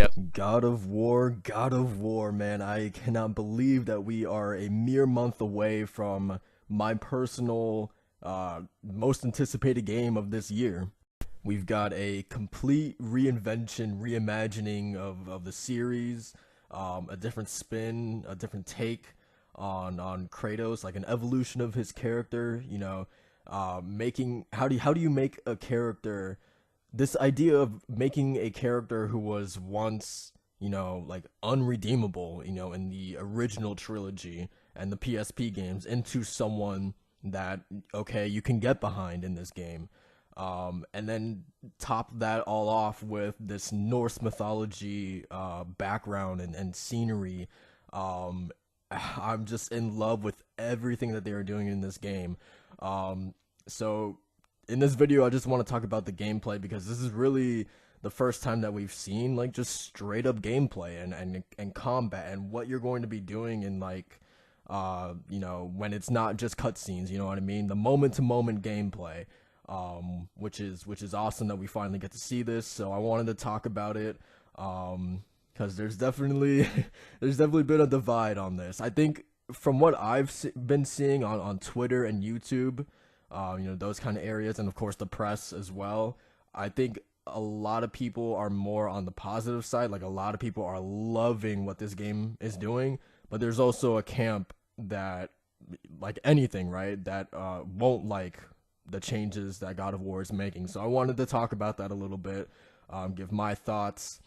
Yep. God of War, man. I cannot believe that we are a mere month away from my personal, most anticipated game of this year. We've got a complete reinvention, reimagining of the series, a different spin, a different take on Kratos, like an evolution of his character. Making how do you make a character? This idea of making a character who was once, like unredeemable, in the original trilogy and the PSP games into someone that, okay, you can get behind in this game. And then top that all off with this Norse mythology background and scenery. I'm just in love with everything that they are doing in this game. So in this video, I just want to talk about the gameplay because this is really the first time that we've seen like just straight up gameplay and combat and what you're going to be doing in like when it's not just cutscenes, you know what I mean? The moment to moment gameplay, which is awesome that we finally get to see this. So I wanted to talk about it, because there's definitely there's definitely been a divide on this. I think from what I've been seeing on Twitter and YouTube, those kind of areas, and of course the press as well. I think a lot of people are more on the positive side. Like a lot of people are loving what this game is doing, but there's also a camp that, like anything, right, that won't like the changes that God of War is making. So I wanted to talk about that a little bit, give my thoughts,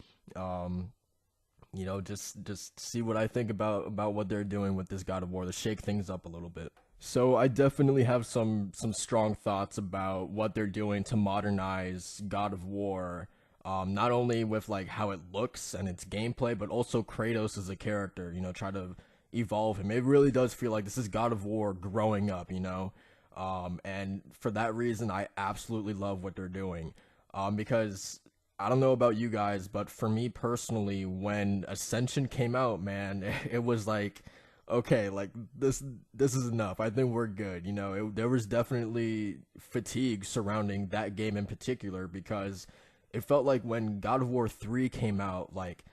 just see what I think about what they're doing with this God of War to shake things up a little bit. So I definitely have some strong thoughts about what they're doing to modernize God of War, not only with like how it looks and its gameplay, but also Kratos as a character. Try to evolve him. It really does feel like this is God of War growing up. And for that reason, I absolutely love what they're doing, because I don't know about you guys, but for me personally, when Ascension came out, man, it was like, okay, like this is enough. I think we're good. There was definitely fatigue surrounding that game in particular because it felt like when God of War 3 came out, like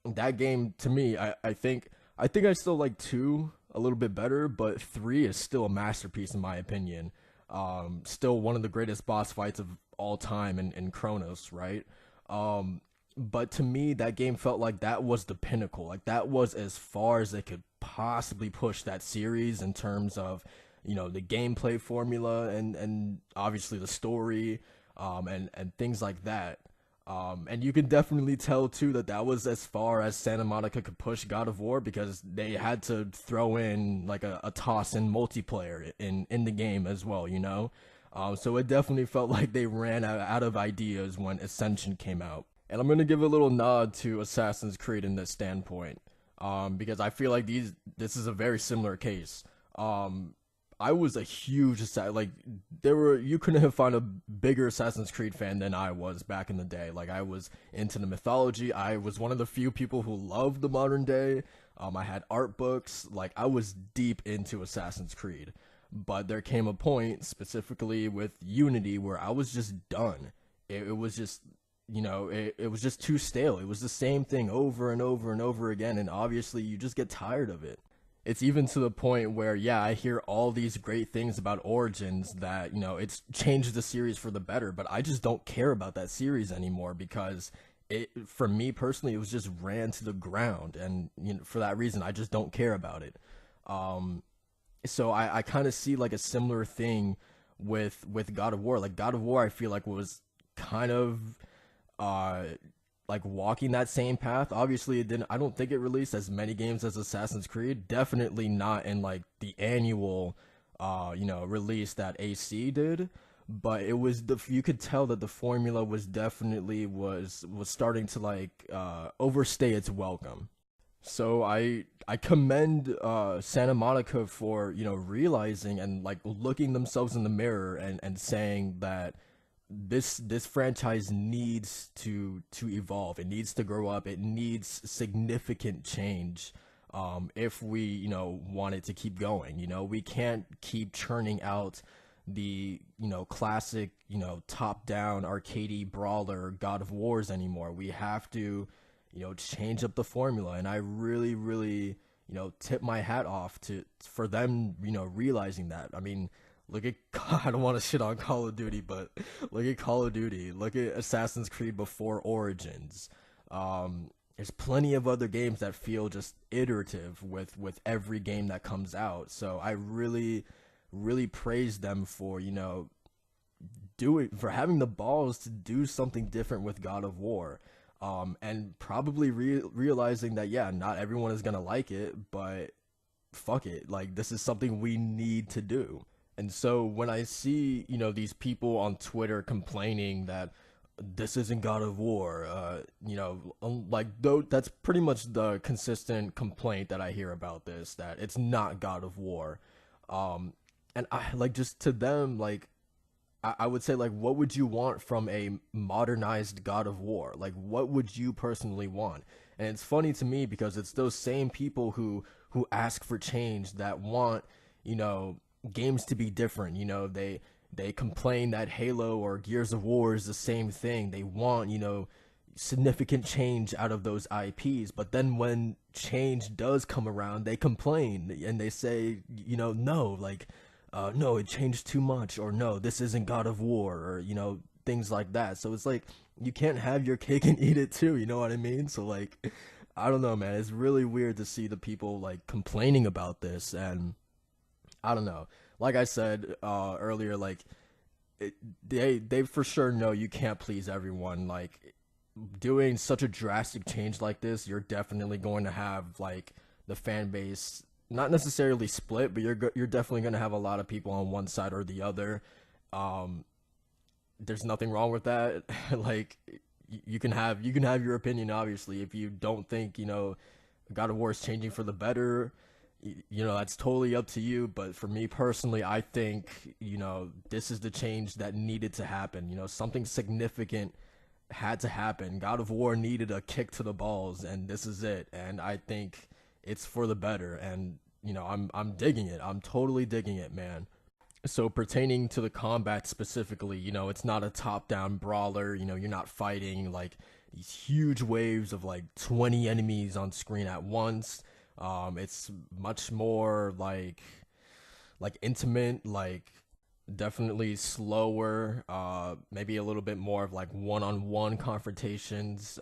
that game to me, I think I still like 2 a little bit better, but 3 is still a masterpiece in my opinion. Still one of the greatest boss fights of all time in Chronos, right? Um, but to me, that game felt like that was the pinnacle. Like that was as far as they could possibly push that series in terms of, the gameplay formula and obviously the story, and things like that. And you can definitely tell too that that was as far as Santa Monica could push God of War because they had to throw in like a toss in multiplayer in the game as well. So it definitely felt like they ran out of ideas when Ascension came out. And I'm gonna give a little nod to Assassin's Creed in this standpoint, because I feel like this is a very similar case. Um, I was a huge like you couldn't have found a bigger Assassin's Creed fan than I was back in the day. Like I was into the mythology. I was one of the few people who loved the modern day. I had art books. Like I was deep into Assassin's Creed. But there came a point, specifically with Unity, where I was just done. It was just, it was just too stale. It was the same thing over and over and over again, and obviously you just get tired of it. It's even to the point where, yeah, I hear all these great things about Origins that, it's changed the series for the better, but I just don't care about that series anymore because for me personally, it was just ran to the ground, and for that reason, I just don't care about it. Um, so I kind of see like a similar thing with God of War. Like God of War, I feel like was kind of uh like walking that same path. Obviously, it didn't. I don't think it released as many games as Assassin's Creed. Definitely not in like the annual release that AC did. But it was you could tell that the formula was definitely was starting to like overstay its welcome. So I commend Santa Monica for realizing and like looking themselves in the mirror and saying that this franchise needs to evolve. It needs to grow up. It needs significant change. If we want it to keep going, we can't keep churning out the classic top down arcadey brawler God of Wars anymore. We have to change up the formula. And I really, really, tip my hat off to for them, realizing that. I mean, look at I don't want to shit on Call of Duty, but look at Call of Duty. Look at Assassin's Creed before Origins. There's plenty of other games that feel just iterative with every game that comes out. So I really, really praise them for for having the balls to do something different with God of War. And probably realizing that, yeah, not everyone is gonna like it, but fuck it, like this is something we need to do. And so when I see, these people on Twitter complaining that this isn't God of War, like though that's pretty much the consistent complaint that I hear about this, that it's not God of War. And I like, just to them, like I would say, like, what would you want from a modernized God of War? Like, what would you personally want? And it's funny to me because it's those same people who ask for change, that want, games to be different. They complain that Halo or Gears of War is the same thing. They want, significant change out of those IPs. But then when change does come around, they complain and they say, no, like, no, it changed too much, or no, this isn't God of War, or, things like that. So it's like, you can't have your cake and eat it too, you know what I mean? So like, I don't know, man. It's really weird to see the people like complaining about this. And I don't know. Like I said earlier, like they for sure know you can't please everyone. Like, doing such a drastic change like this, you're definitely going to have like the fan base not necessarily split, but you're definitely going to have a lot of people on one side or the other. There's nothing wrong with that. Like, you can have your opinion. Obviously, if you don't think God of War is changing for the better, that's totally up to you. But for me personally, I think this is the change that needed to happen. Something significant had to happen. God of War needed a kick to the balls, and this is it. And I think it's for the better. And I'm digging it. I'm totally digging it, man. So pertaining to the combat specifically, it's not a top-down brawler. You're not fighting like these huge waves of like 20 enemies on screen at once. It's much more like intimate, like definitely slower, maybe a little bit more of like one-on-one confrontations.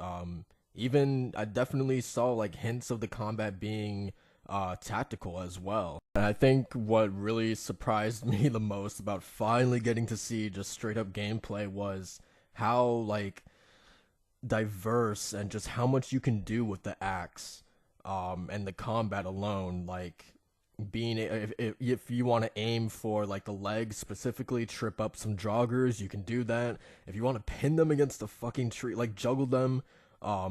Even I definitely saw like hints of the combat being tactical as well. And I think what really surprised me the most about finally getting to see just straight up gameplay was how like diverse and just how much you can do with the axe, and the combat alone. Like, being if you want to aim for like the legs specifically, trip up some joggers, you can do that. If you want to pin them against the fucking tree, like juggle them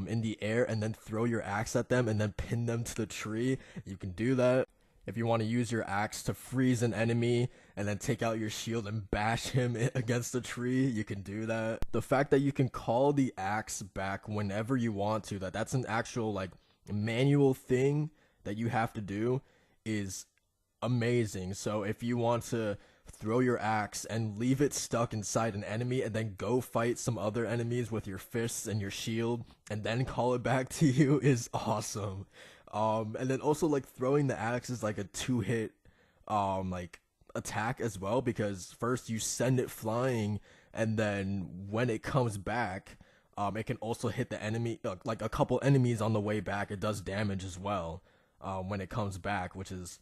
in the air and then throw your axe at them and then pin them to the tree, you can do that. If you want to use your axe to freeze an enemy and then take out your shield and bash him against the tree, you can do that. The fact that you can call the axe back whenever you want to, that's an actual like manual thing that you have to do, is amazing. So if you want to throw your axe and leave it stuck inside an enemy and then go fight some other enemies with your fists and your shield and then call it back to you, is awesome. And then also like throwing the axe is like a two-hit like attack as well, because first you send it flying and then when it comes back, it can also hit the enemy, like a couple enemies on the way back. It does damage as well when it comes back, which is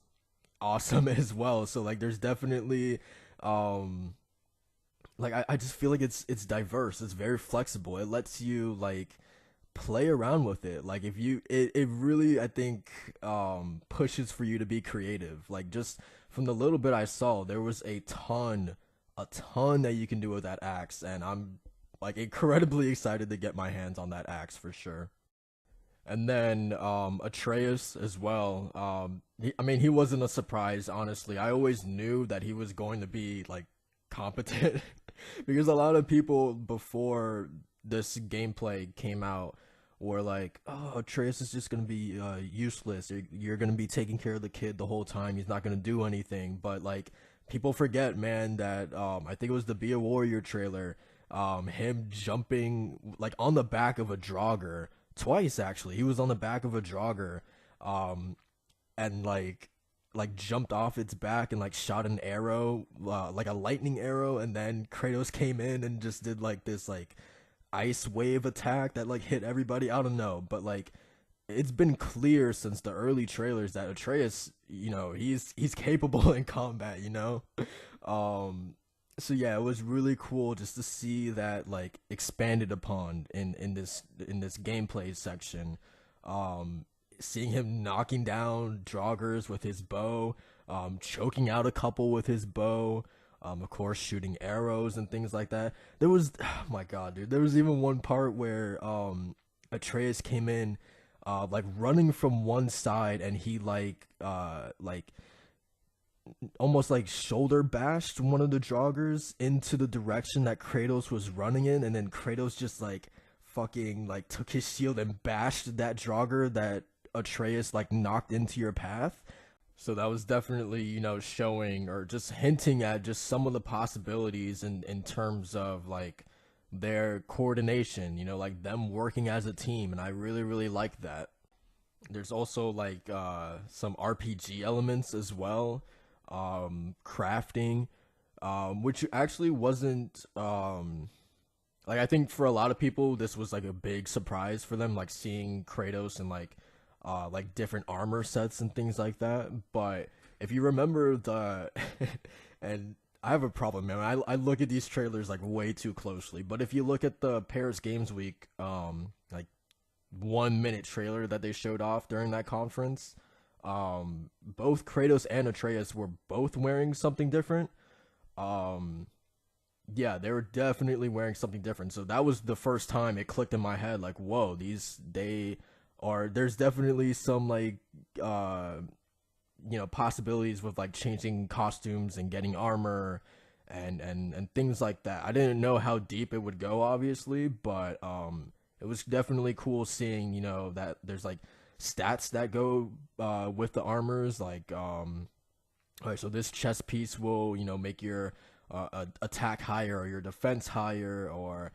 awesome as well. So like there's definitely like I just feel like it's diverse, it's very flexible, it lets you like play around with it. Like if you it really, I think, pushes for you to be creative. Like just from the little bit I saw, there was a ton that you can do with that axe, and I'm like incredibly excited to get my hands on that axe for sure. And then Atreus as well. I mean, he wasn't a surprise, honestly. I always knew that he was going to be like competent because a lot of people before this gameplay came out were like, "Oh, Atreus is just gonna be useless. You're gonna be taking care of the kid the whole time. He's not gonna do anything." But like, people forget, man, that I think it was the Be a Warrior trailer. Him jumping like on the back of a Draugr twice actually. He was on the back of a jogger, um, and like jumped off its back and like shot an arrow, like a lightning arrow, and then Kratos came in and just did like this like ice wave attack that like hit everybody. I don't know, but like it's been clear since the early trailers that Atreus, he's capable in combat, Um so yeah, it was really cool just to see that like expanded upon in this gameplay section. Um Seeing him knocking down joggers with his bow, choking out a couple with his bow, of course shooting arrows and things like that. There was oh my god, dude, there was even one part where Atreus came in like running from one side, and he like almost like shoulder bashed one of the joggers into the direction that Kratos was running in, and then Kratos just like fucking like took his shield and bashed that jogger that Atreus like knocked into your path. So that was definitely, showing or just hinting at just some of the possibilities in terms of like their coordination, like them working as a team, and I really really like that. There's also like some RPG elements as well, crafting, which actually wasn't like I think for a lot of people this was like a big surprise for them, like seeing Kratos and like different armor sets and things like that. But if you remember the and I have a problem, man. I look at these trailers like way too closely. But if you look at the Paris Games Week like 1 minute trailer that they showed off during that conference, both Kratos and Atreus were both wearing something different. Um yeah, they were definitely wearing something different. So that was the first time it clicked in my head like, whoa, there's definitely some like possibilities with like changing costumes and getting armor and things like that. I didn't know how deep it would go obviously, but it was definitely cool seeing, that there's like stats that go with the armors, like all right, so this chest piece will, make your attack higher or your defense higher, or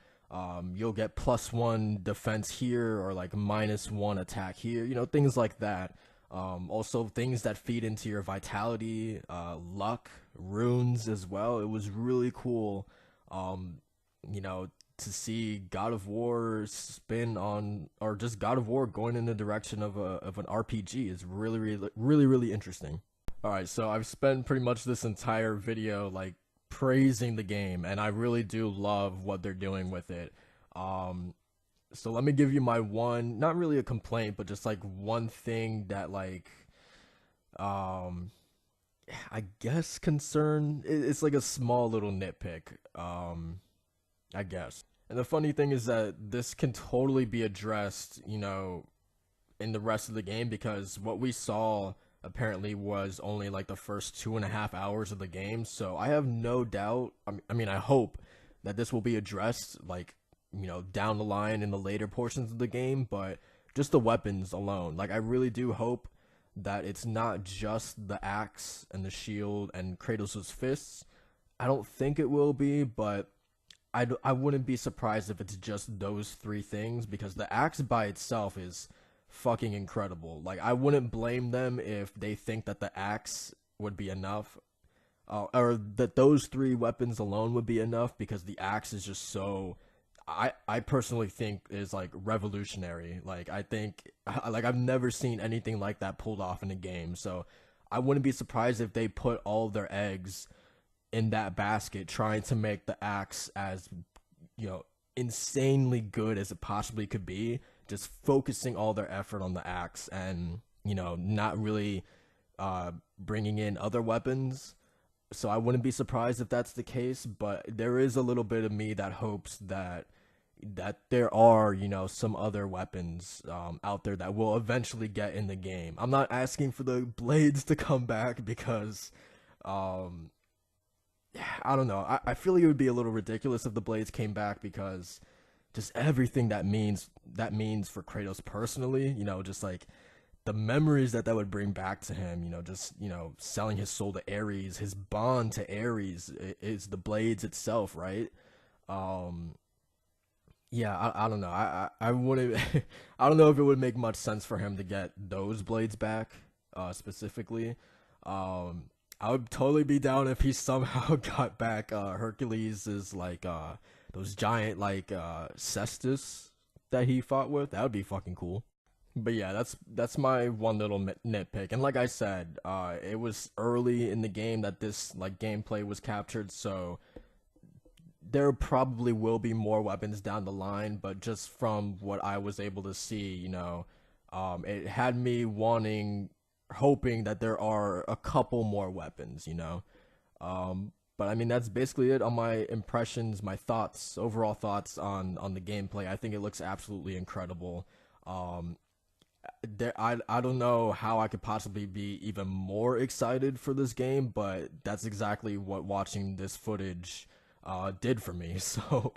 you'll get +1 defense here or like -1 attack here, things like that. Also, things that feed into your vitality, luck, runes as well. It was really cool, you know, to see God of War spin on, or just God of War going in the direction of an RPG is really, really, really, really interesting. All right, so I've spent pretty much this entire video like praising the game, and I really do love what they're doing with it. Um, so let me give you my one, not really a complaint, but just like one thing that like, um, I guess concern. It's like a small little nitpick. I guess. And the funny thing is that this can totally be addressed, in the rest of the game, because what we saw apparently was only like the first 2.5 hours of the game. So I have no doubt. I hope that this will be addressed, like, down the line in the later portions of the game. But just the weapons alone, like, I really do hope that it's not just the axe and the shield and Kratos' fists. I don't think it will be, but I wouldn't be surprised if it's just those three things, because the axe by itself is fucking incredible. Like, I wouldn't blame them if they think that the axe would be enough, or that those three weapons alone would be enough, because the axe is just so, I personally think is like revolutionary. Like, I think, like, I've never seen anything like that pulled off in a game. So I wouldn't be surprised if they put all their eggs in that basket, trying to make the axe as, insanely good as it possibly could be, just focusing all their effort on the axe, and not really bringing in other weapons. So I wouldn't be surprised if that's the case, but there is a little bit of me that hopes that there are, some other weapons out there that will eventually get in the game. I'm not asking for the blades to come back, because I don't know. I feel like it would be a little ridiculous if the blades came back, because just everything that means for Kratos personally, just like the memories that would bring back to him, just, selling his soul to Ares, his bond to Ares is the blades itself, right? Um Yeah, I don't know. I wouldn't. I don't know if it would make much sense for him to get those blades back, specifically. Um, I would totally be down if he somehow got back Hercules is like those giant like cestus that he fought with. That would be fucking cool. But yeah, that's my one little nitpick. And like I said, it was early in the game that this like gameplay was captured, so there probably will be more weapons down the line, but just from what I was able to see, it had me hoping that there are a couple more weapons. But I mean, that's basically it on my impressions, my thoughts, overall thoughts on the gameplay. I think it looks absolutely incredible. Um, I don't know how I could possibly be even more excited for this game, but that's exactly what watching this footage did for me. So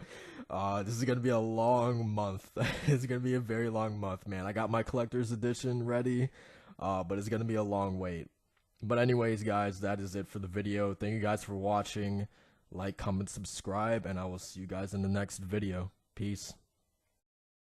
this is gonna be a long month. It's gonna be a very long month, man. I got my collector's edition ready, but it's gonna be a long wait. But anyways, guys, that is it for the video. Thank you guys for watching. Like, comment, subscribe, and I will see you guys in the next video. Peace.